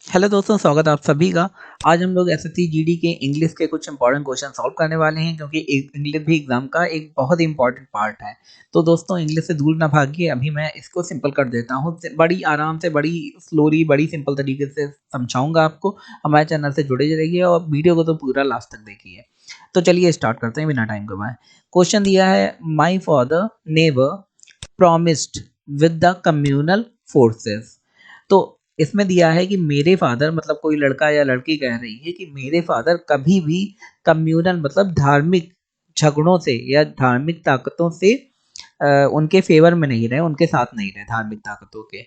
Hello दोस्तों, स्वागत है आप सभी का। आज हम लोग एसएससी जीडी के इंग्लिश के कुछ इंपॉर्टेंट क्वेश्चन सॉल्व करने वाले हैं, क्योंकि इंग्लिश भी एग्जाम का एक बहुत ही इंपॉर्टेंट पार्ट है। तो दोस्तों, इंग्लिश से दूर ना भागिए। अभी मैं इसको सिंपल कर देता हूँ, बड़ी आराम से, बड़ी स्लोली, बड़ी सिंपल तरीके से समझाऊंगा आपको। हमारे चैनल से जुड़े रहिए और वीडियो को तो पूरा लास्ट तक देखिए। तो चलिए स्टार्ट करते हैं बिना टाइम गवाए। क्वेश्चन दिया है, my father never promised with the communal forces. तो इसमें दिया है कि मेरे फादर, मतलब कोई लड़का या लड़की कह रही है कि मेरे फादर कभी भी कम्युनल मतलब धार्मिक झगड़ों से या धार्मिक ताकतों से उनके फेवर में नहीं रहे, उनके साथ नहीं रहे धार्मिक ताकतों के।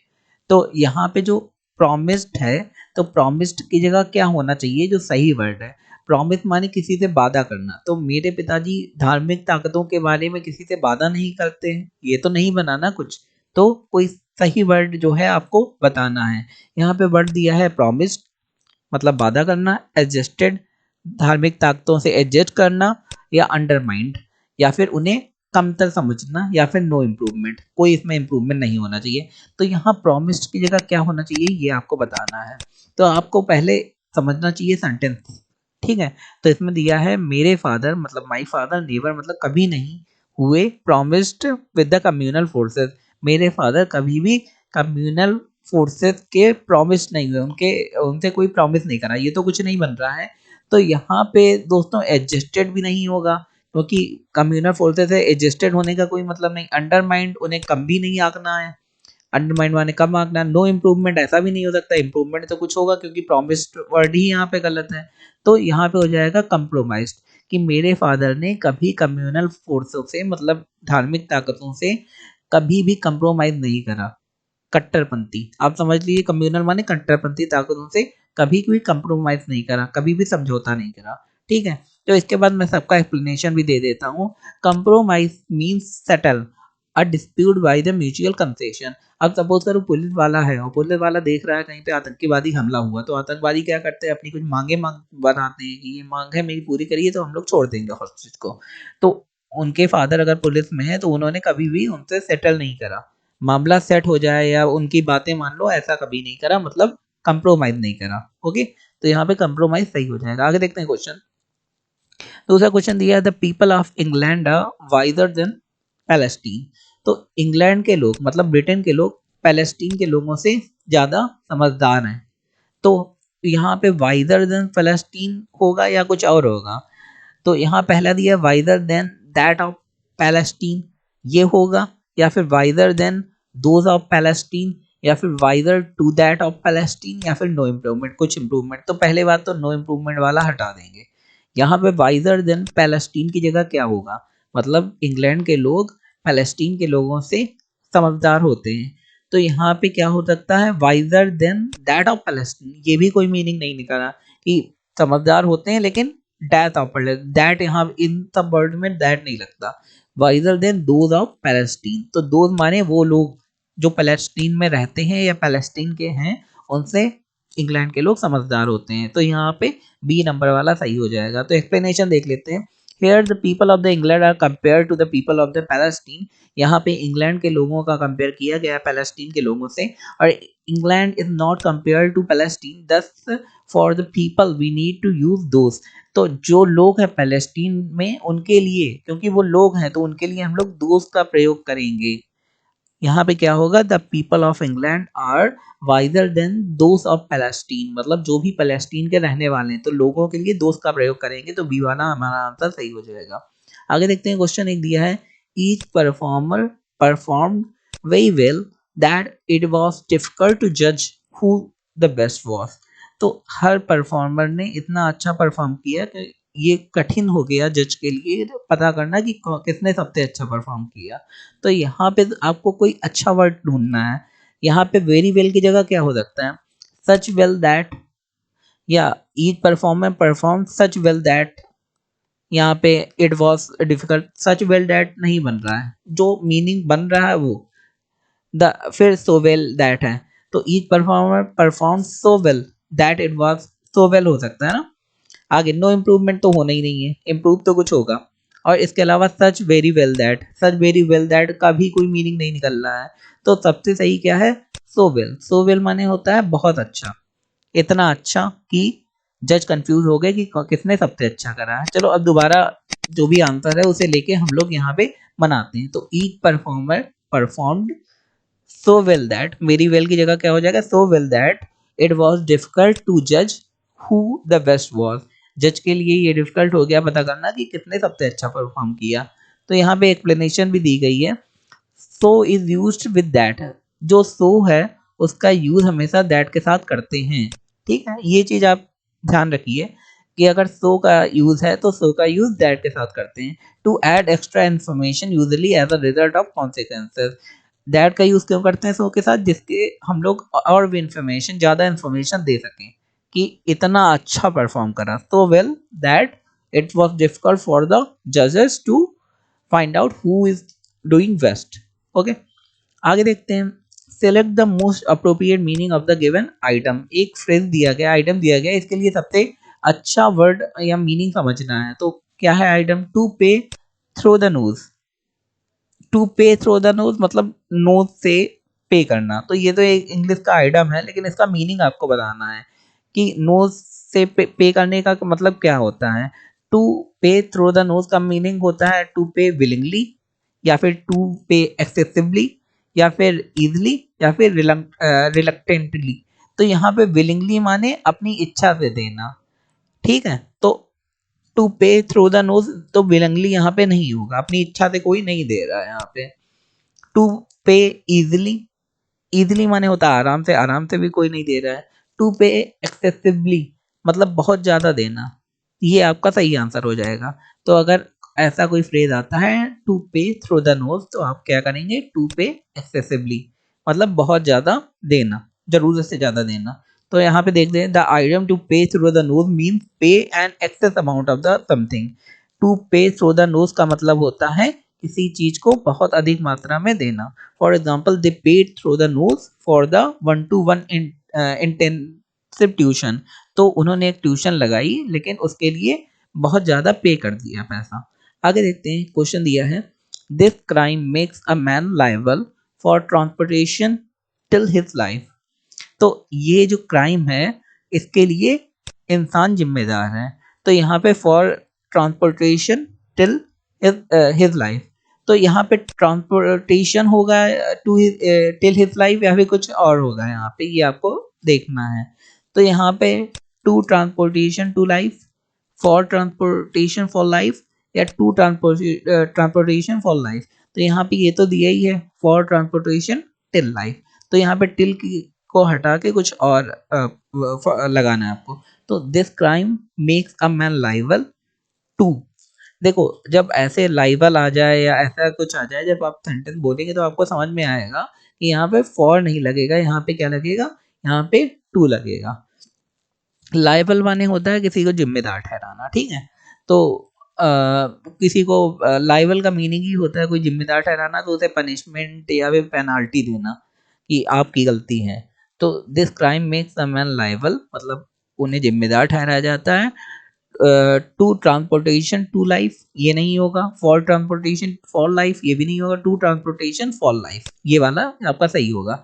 तो यहाँ पे जो प्रॉमिस्ड है, तो प्रॉमिस्ड की जगह क्या होना चाहिए, जो सही वर्ड है। प्रॉमिस माने किसी से वादा करना। तो मेरे पिताजी धार्मिक ताकतों के बारे में किसी से वादा नहीं करते हैं, ये तो नहीं बनाना कुछ। तो कोई सही वर्ड जो है आपको बताना है। यहाँ पे वर्ड दिया है प्रॉमिस्ड, मतलब वादा करना। एडजस्टेड, धार्मिक ताकतों से एडजस्ट करना। या अंडरमाइंड, या फिर उन्हें कमतर समझना। या फिर नो इम्प्रूवमेंट, कोई इसमें इम्प्रूवमेंट नहीं होना चाहिए। तो यहाँ प्रॉमिस्ड की जगह क्या होना चाहिए, ये आपको बताना है। तो आपको पहले समझना चाहिए सेंटेंस, ठीक है। तो इसमें दिया है, मेरे फादर मतलब माई फादर नेवर मतलब कभी नहीं हुए promised with the communal forces. मेरे फादर कभी भी कम्युनल फोर्सेस के प्रॉमिस नहीं हुए, उनके उनसे कोई प्रॉमिस नहीं करा। ये तो कुछ नहीं बन रहा है। तो यहाँ पे दोस्तों एडजस्टेड भी नहीं होगा, क्योंकि कम्युनल फोर्सेस से एडजस्टेड होने का कोई मतलब नहीं। अंडरमाइंड, उन्हें कम भी नहीं आंकना है। अंडरमाइंड माने कम आंकना। नो इम्प्रूवमेंट, ऐसा भी नहीं हो सकता। इम्प्रूवमेंट तो कुछ होगा, क्योंकि प्रॉमिस्ड वर्ड ही यहाँ पे गलत है। तो यहाँ पे हो जाएगा कंप्रोमाइज्ड, कि मेरे फादर ने कभी कम्युनल फोर्सों से मतलब धार्मिक ताकतों से कभी भी कंप्रोमाइज नहीं करा। कट्टरपंथी, आप समझ लीजिए, कम्युनल माने कट्टरपंथी ताकतों से कभी भी कंप्रोमाइज नहीं करा, कभी भी समझौता नहीं करा, ठीक है। तो इसके बाद मैं सबका एक्सप्लेनेशन भी दे देता हूँ। Compromise means settle a dispute by the mutual concession. अब सपोज करो पुलिस वाला है और पुलिस वाला देख रहा है कहीं पे आतंकवादी हमला हुआ, तो आतंकवादी क्या करते हैं, अपनी कुछ मांगे बनाते हैं कि ये मांग है मेरी, पूरी करिए तो हम लोग छोड़ देंगे हॉस्टेज को। तो उनके फादर अगर पुलिस में है, तो उन्होंने कभी भी उनसे सेटल नहीं करा, मामला सेट हो जाए या उनकी बातें मान लो, ऐसा कभी नहीं करा, मतलब कंप्रोमाइज नहीं करा। ओके, तो यहाँ पे कंप्रोमाइज सही हो जाएगा। आगे देखते हैं क्वेश्चन। दूसरा क्वेश्चन दिया है, the people of England are wiser than Palestine. तो इंग्लैंड के लोग मतलब ब्रिटेन के लोग पैलेस्टीन के लोगों से ज्यादा समझदार हैं। तो यहाँ पे वाइजर देन पैलेस्टीन होगा या कुछ और होगा। तो यहाँ पहला दिया wiser than that of Palestine, ये होगा। या फिर wiser than those of Palestine, या फिर wiser to that of Palestine, या फिर नो इम्प्रूवमेंट, कुछ इम्प्रूवमेंट। तो पहले बात तो नो इम्प्रूवमेंट वाला हटा देंगे। यहाँ पे वाइजर देन पैलेस्टीन की जगह क्या होगा, मतलब इंग्लैंड के लोग पैलेस्टीन के लोगों से समझदार होते हैं। तो यहाँ पे क्या हो सकता है, visor than that of Palestine. ये भी कोई मीनिंग नहीं निकाला कि समझदार होते हैं, लेकिन डेथ ऑफ दैट, यहाँ इन सब वर्ड में दैट नहीं लगता। Visor than those of Palestine, तो दोज माने वो लोग जो पैलेस्टीन में रहते हैं या पैलेस्टीन के हैं, उनसे इंग्लैंड के लोग समझदार होते हैं। तो यहाँ पे बी नंबर वाला सही हो जाएगा। तो एक्सप्लेनेशन देख लेते हैं। Here the people of the England are compare to the people of the Palestine. यहाँ पे इंग्लैंड के लोगों का कंपेयर किया गया है पैलेस्टीन के लोगों से। और England is not compare to Palestine, this for the people we need to use those. तो जो लोग हैं पैलेस्टीन में, उनके लिए, क्योंकि वो लोग हैं, तो उनके लिए हम लोग दोस्त का प्रयोग करेंगे। यहाँ पे क्या होगा, the people of England are wiser than those of Palestine, मतलब जो भी पैलेस्टीन के रहने वाले हैं, तो लोगों के लिए दोस्त का प्रयोग करेंगे। तो बी वाला हमारा आंसर सही हो जाएगा। आगे देखते हैं, क्वेश्चन एक दिया है, each performer perform very well that it was difficult to जज हु द बेस्ट वॉज। तो हर परफॉर्मर ने इतना अच्छा परफॉर्म किया कि ये कठिन हो गया जज के लिए पता करना कि किसने सबसे अच्छा परफॉर्म किया। तो यहाँ पे आपको कोई अच्छा वर्ड ढूंढना है। यहाँ पे वेरी वेल की जगह क्या हो सकता है, सच वेल दैट, या each performer perform such well that. यहाँ पे it was difficult, such well that नहीं बन रहा है, जो मीनिंग बन रहा है वो द, फिर सो वेल दैट है। तो each performer perform so well that it was so well हो सकता है ना। आगे नो इम्प्रूवमेंट तो होना ही नहीं है, इम्प्रूव तो कुछ होगा। और इसके अलावा such very well that, such very well that का भी कोई मीनिंग नहीं निकल रहा है। तो सबसे सही क्या है, सो वेल। सो वेल माने होता है बहुत अच्छा, इतना अच्छा कि जज कंफ्यूज हो गए कि किसने सबसे अच्छा करा है। चलो अब दोबारा जो भी आंसर है उसे लेके हम लोग यहाँ पे बनाते हैं। तो each performer performed so well that, मेरी well की जगह क्या हो जाएगा, so well that it was difficult to judge who the best was। जज के लिए ये डिफिकल्ट हो गया पता करना कि किसने सबसे अच्छा परफॉर्म किया। तो यहाँ पे एक्सप्लेनेशन भी दी गई है। so is used with that, जो so है उसका यूज हमेशा that के साथ करते हैं। ठीक है, ये चीज आप ध्यान रखिए कि अगर so का यूज है तो so का यूज that के साथ करते हैं। to add extra information usually as a result of consequences, that का यूज क्यों करते हैं सो के साथ, जिसके हम लोग और भी इंफॉर्मेशन, ज्यादा इंफॉर्मेशन दे सकें कि इतना अच्छा परफॉर्म करा, so well that it was difficult for the जजेस to find out who is doing best. Okay, आगे देखते हैं। Select the most appropriate meaning of the given item, एक फ्रेज दिया गया, आइटम दिया गया, इसके लिए सबसे अच्छा वर्ड या मीनिंग समझना है। तो क्या है आइटम, टू पे throw the nose. To pay through the knows मतलब नोज से पे करना। तो ये तो एक इंग्लिश का आइटम है, लेकिन इसका मीनिंग आपको बताना है कि नोज से पे करने का मतलब क्या होता है। To pay through the nose का मीनिंग होता है टू पे विलिंगली, या फिर टू पे एक्सेसिवली, या फिर इजली, या फिर रिलक्टेंटली। तो यहाँ पे विलिंगली माने अपनी इच्छा से देना। ठीक है, तो to pay through the knows तो विलंगली यहाँ पे नहीं होगा, अपनी इच्छा से कोई नहीं दे रहा है यहाँ पे। टू पे इजिली, इजिली माने होता है आराम से भी कोई नहीं दे रहा है। टू पे एक्सेसिवली मतलब बहुत ज्यादा देना, ये आपका सही आंसर हो जाएगा। तो अगर ऐसा कोई फ्रेज आता है to pay through the knows, तो आप क्या करेंगे, टू पे एक्सेसिवली मतलब बहुत ज्यादा देना, जरूरत से ज्यादा देना। तो यहाँ पे देखते हैं, the item to pay through the nose means pay an excess amount of the something. To pay through the nose का मतलब होता है किसी चीज को बहुत अधिक मात्रा में देना। For example, they paid through the knows for the 1-to-1 intensive tuition. तो उन्होंने एक ट्यूशन लगाई, लेकिन उसके लिए बहुत ज्यादा पे कर दिया पैसा। आगे देखते हैं, क्वेश्चन दिया है, this crime makes a man liable for transportation till his life. तो ये जो क्राइम है इसके लिए इंसान जिम्मेदार है। तो यहाँ पे for transportation till his life, तो यहाँ पे ट्रांसपोर्टेशन होगा टू टिल हिज लाइफ, या फिर कुछ और होगा यहाँ पे, ये आपको देखना है। तो यहाँ पे to transportation to life, for transportation for life, या टू ट्रांसपोर्टेशन फॉर लाइफ। तो यहाँ पे ये तो दिया ही है फॉर ट्रांसपोर्टेशन टिल लाइफ, तो यहाँ पे टिल की को हटा के कुछ और लगाना है आपको। तो this crime makes a man liable to, देखो जब ऐसे लाइबल आ जाए या ऐसा कुछ आ जाए, जब आप सेंटेंस बोलेंगे तो आपको समझ में आएगा कि यहाँ पे फॉर नहीं लगेगा, यहाँ पे क्या लगेगा, यहाँ पे टू लगेगा। लाइबल माने होता है किसी को जिम्मेदार ठहराना। ठीक है, तो किसी को लाइबल का मीनिंग ही होता है कोई जिम्मेदार ठहराना, तो उसे पनिशमेंट या फिर पेनाल्टी देना कि आपकी गलती है। तो this crime makes a man liable मतलब उन्हें जिम्मेदार ठहराया जाता है। टू ट्रांसपोर्टेशन टू लाइफ ये नहीं होगा, फॉर ट्रांसपोर्टेशन फॉर लाइफ ये भी नहीं होगा, टू ट्रांसपोर्टेशन फॉर लाइफ ये वाला आपका सही होगा।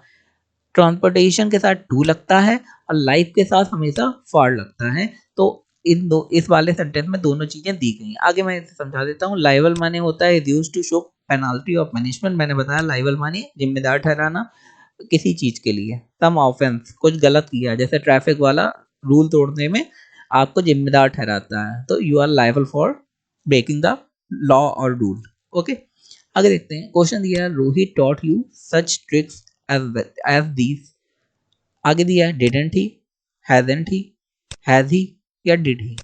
ट्रांसपोर्टेशन के साथ टू लगता है और लाइफ के साथ हमेशा फॉर लगता है। तो इन दो इस वाले सेंटेंस में दोनों चीजें दी गई हैं। आगे मैं इसे समझा देता हूँ। लाइबल माने होता है यूज्ड टू शो पेनाल्टी और पनिशमेंट, मैंने बताया लाइबल माने जिम्मेदार ठहराना किसी चीज के लिए। सम ऑफेंस कुछ गलत किया, जैसे ट्रैफिक वाला रूल तोड़ने में आपको जिम्मेदार ठहराता है, तो you are liable for breaking the law और रूल। ओके, आगे देखते हैं। क्वेश्चन दिया है, Rohit taught you such tricks as these. आगे दिया है, didn't he, hasn't he, has he, या डिड ही।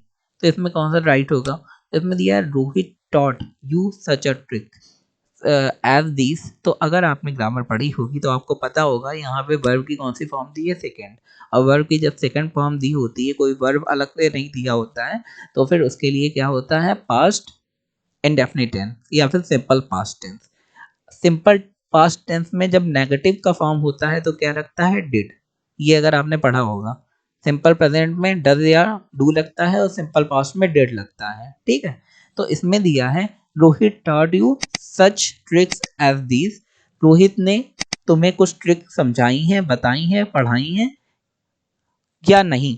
तो इसमें कौन सा राइट होगा। इसमें दिया है Rohit taught you such a trick as these. तो अगर आपने ग्रामर पढ़ी होगी तो आपको पता होगा यहाँ पे वर्ब की कौन सी फॉर्म दी है, सेकेंड। और वर्ब की जब सेकेंड फॉर्म दी होती है, कोई वर्ब अलग से नहीं दिया होता है, तो फिर उसके लिए क्या होता है, पास्ट इंडेफिनिट टेंस या फिर simple past tense. Simple past tense में जब नेगेटिव का फॉर्म होता है तो क्या लगता है, डिड। ये अगर आपने पढ़ा होगा। सिंपल प्रेजेंट में डज या डू लगता है और सिंपल पास्ट में डिड लगता है। ठीक है, तो इसमें दिया है Rohit taught you such tricks as these. Rohit ने तुम्हें कुछ ट्रिक समझाई हैं, बताई हैं, पढ़ाई हैं या नहीं।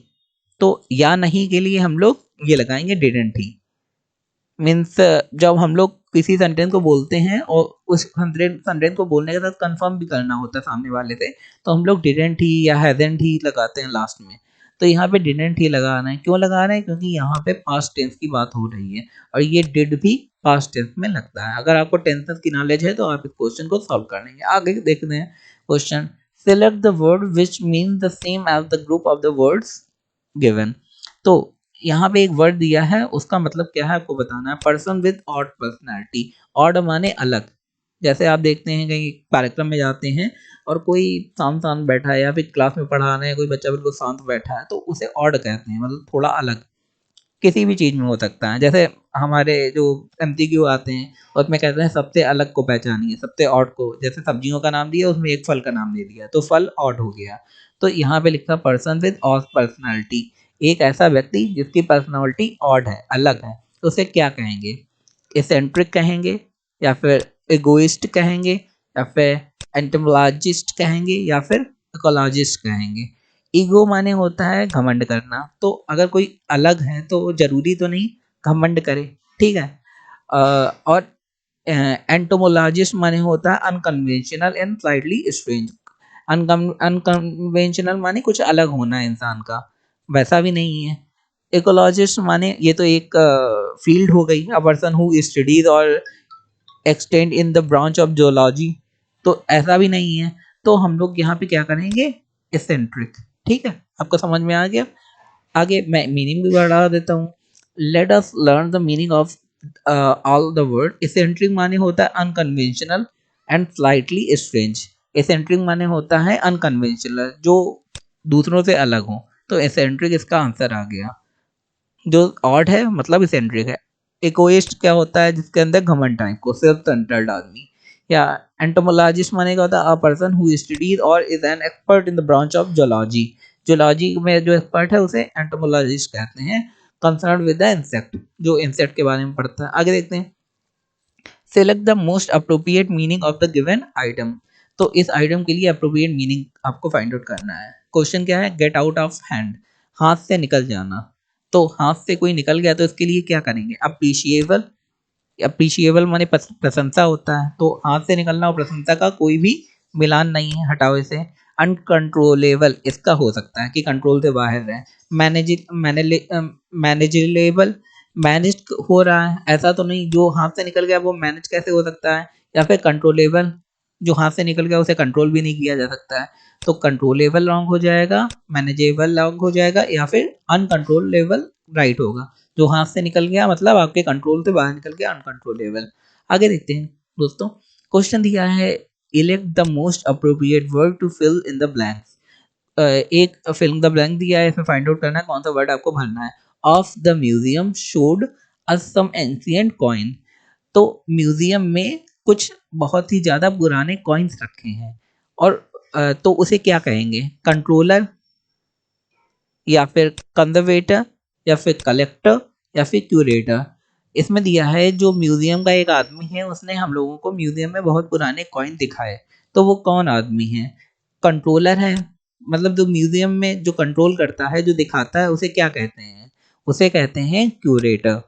तो या नहीं के लिए हम लोग ये लगाएंगे डिडंट ही। मीन्स जब हम लोग किसी सेंटेंस को बोलते हैं और उस सेंटेंस को बोलने के साथ कंफर्म भी करना होता है सामने वाले से, तो हम लोग डिडंट ही या हैजंट ही लगाते हैं लास्ट में। तो यहाँ पे डिडंट ही लगाना है। क्यों लगा रहे हैं? क्योंकि यहाँ पे पास्ट टेंस की बात हो रही है और ये डिड भी पास्ट टेंस में लगता है। अगर आपको टेंसेस की नॉलेज है तो आप इस क्वेश्चन को सॉल्व कर लेंगे। आगे देखते हैं question. Select the word which mean the same as the group of the words given. तो यहाँ पे एक वर्ड दिया है, उसका मतलब क्या है आपको बताना है। Person with odd personality. Odd माने अलग। जैसे आप देखते हैं कहीं कार्यक्रम में जाते हैं और कोई शांत शांत बैठा है या फिर क्लास में पढ़ा रहे हैं कोई बच्चा बिल्कुल शांत बैठा है, तो उसे ऑड कहते हैं, मतलब थोड़ा अलग। किसी भी चीज़ में हो सकता है। जैसे हमारे जो एमसीक्यू आते हैं उसमें कहते हैं सबसे अलग को पहचानिए, सबसे ऑड को। जैसे सब्जियों का नाम दिया उसमें एक फल का नाम दे दिया तो फल ऑड हो गया। तो यहाँ पे लिखा पर्सन विद ऑड पर्सनैलिटी, एक ऐसा व्यक्ति जिसकी पर्सनैलिटी ऑड है, अलग है। तो उसे क्या कहेंगे? एसेंट्रिक कहेंगे, या फिर एगोइस्ट कहेंगे, या फिर एंटोमोलॉजिस्ट कहेंगे, या फिर इकोलॉजिस्ट कहेंगे। ईगो माने होता है घमंड करना। तो अगर कोई अलग है तो जरूरी तो नहीं घमंड करे, ठीक है। और एंटोमोलॉजिस्ट माने होता है unconventional and slightly strange. Unconventional माने कुछ अलग होना है इंसान का, वैसा भी नहीं है। इकोलॉजिस्ट माने ये तो एक फील्ड हो गई, अ पर्सन हु स्टडीज और extend in the branch of zoology. तो ऐसा भी नहीं है। तो हम लोग यहाँ पे क्या करेंगे? एसेंट्रिक। ठीक है, आपको समझ में आ गया। आगे मैं मीनिंग भी बढ़ा देता हूँ। Let us learn the meaning of all the word. Eccentric माने होता है unconventional and slightly strange. Eccentric माने होता है अनकन्वेंशनल, जो दूसरों से अलग हो। तो एसेंट्रिक इसका आंसर आ गया। जो ऑड है मतलब इसेंट्रिक है। इकोइस्ट क्या होता है? जिसके अंदर घमंड टाइप को, सेल्फ सेंटर्ड आदमी। या एंटोमोलॉजिस्ट माने क्या होता है? अ पर्सन हु स्टडीज और is an expert in the branch of zoology. Zoology में जो एक्सपर्ट है उसे एंटोमोलॉजिस्ट कहते हैं। कंसर्न विद द इंसेक्ट, जो इंसेक्ट के बारे में पढ़ता है। आगे देखते हैं। Select the most appropriate meaning of the given item. तो इस आइटम के लिए अप्रोप्रिएट मीनिंग आपको फाइंड आउट करना है। क्वेश्चन क्या है? गेट आउट ऑफ हैंड, हाथ से निकल जाना। तो हाथ से कोई निकल गया तो इसके लिए क्या करेंगे? अप्रिशिएबल। अप्रिशिएबल माने प्रशंसा होता है, तो हाथ से निकलना और प्रशंसा का कोई भी मिलान नहीं है, हटाओ इसे। अनकंट्रोलेबल इसका हो सकता है कि कंट्रोल से बाहर है। मैनेजेबल, मैनेज हो रहा है, ऐसा तो नहीं जो हाथ से निकल गया वो मैनेज कैसे हो सकता है। या फिर कंट्रोलेबल, जो हाथ से निकल गया उसे कंट्रोल भी नहीं किया जा सकता है। तो कंट्रोलेबल रॉन्ग हो जाएगा, मैनेजेबल रॉन्ग हो जाएगा, या फिर अनकंट्रोलेबल राइट होगा। जो हाथ से निकल गया मतलब आपके कंट्रोल से बाहर निकल गया, अनकंट्रोलेबल। आगे देखते हैं दोस्तों। क्वेश्चन दिया है select the most appropriate word to fill in the blanks. एक फिल द ब्लैंक दिया है, इसमें फाइंड आउट करना है कौन सा वर्ड आपको भरना है। Of the museum showed us some ancient coin. तो म्यूजियम में कुछ बहुत ही ज्यादा पुराने कॉइन्स रखे हैं, और तो उसे क्या कहेंगे? कंट्रोलर, या फिर कंजर्वेटर, या फिर कलेक्टर, या फिर क्यूरेटर। इसमें दिया है जो म्यूजियम का एक आदमी है उसने हम लोगों को म्यूजियम में बहुत पुराने कॉइन दिखाए। तो वो कौन आदमी है? कंट्रोलर है, मतलब जो म्यूजियम में जो कंट्रोल करता है, जो दिखाता है, उसे क्या कहते हैं? उसे कहते हैं क्यूरेटर।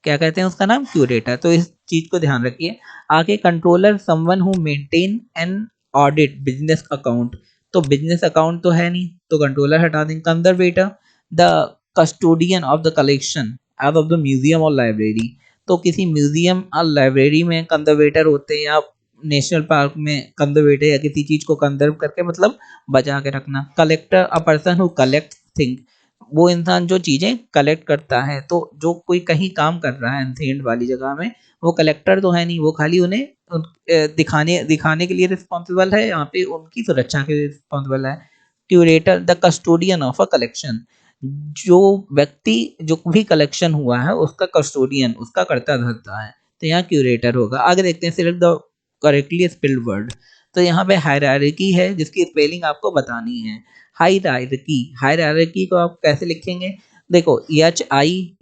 क्या कहते हैं उसका नाम? क्यूरेटर। तो इस चीज को ध्यान रखिए। आगे controller someone who maintain an audit business account. तो बिजनेस अकाउंट तो है नहीं, तो कंट्रोलर हटा देंगे। Conservator the custodian of the collection as of the museum और लाइब्रेरी। तो किसी म्यूजियम और लाइब्रेरी में कंजर्वेटर होते हैं, या नेशनल पार्क में कंजर्वेटर, या किसी चीज को कंजर्व करके मतलब बचा के रखना। Collector a person who collect thing, वो इंसान जो चीजें कलेक्ट करता है। तो जो कोई कहीं काम कर रहा है एंथेंड वाली जगह में, वो कलेक्टर तो है नहीं, वो खाली उन्हें दिखाने दिखाने के लिए रिस्पॉन्सिबल है, यहाँ पे उनकी सुरक्षा के लिए रिस्पॉन्सिबल है। Curator the custodian of a collection, जो व्यक्ति जो भी कलेक्शन हुआ है उसका कस्टोडियन, उसका कर्ता धर्ता है। तो यहाँ क्यूरेटर होगा। आगे देखते हैं select the correctly spelled word. तो यहाँ पे हायरार्की है जिसकी स्पेलिंग आपको बतानी है। हायरार्की, हायरार्की को आप कैसे लिखेंगे? देखो HIEHIEHIEHIR,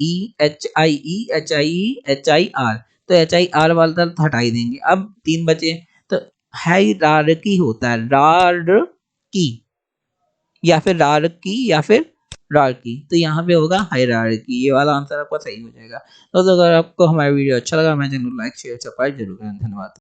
तो HIR वाला तो हटा ही देंगे। अब तीन बचे। तो हायरार्की होता है रार की, या फिर रारकी या फिर रारकी, तो यहाँ पे होगा हायरार्की। ये वाला आंसर आपका सही हो जाएगा। तो अगर आपको हमारा वीडियो अच्छा लगा, हमारे चैनल को लाइक शेयर सब्सक्राइब जरूर करें। धन्यवाद।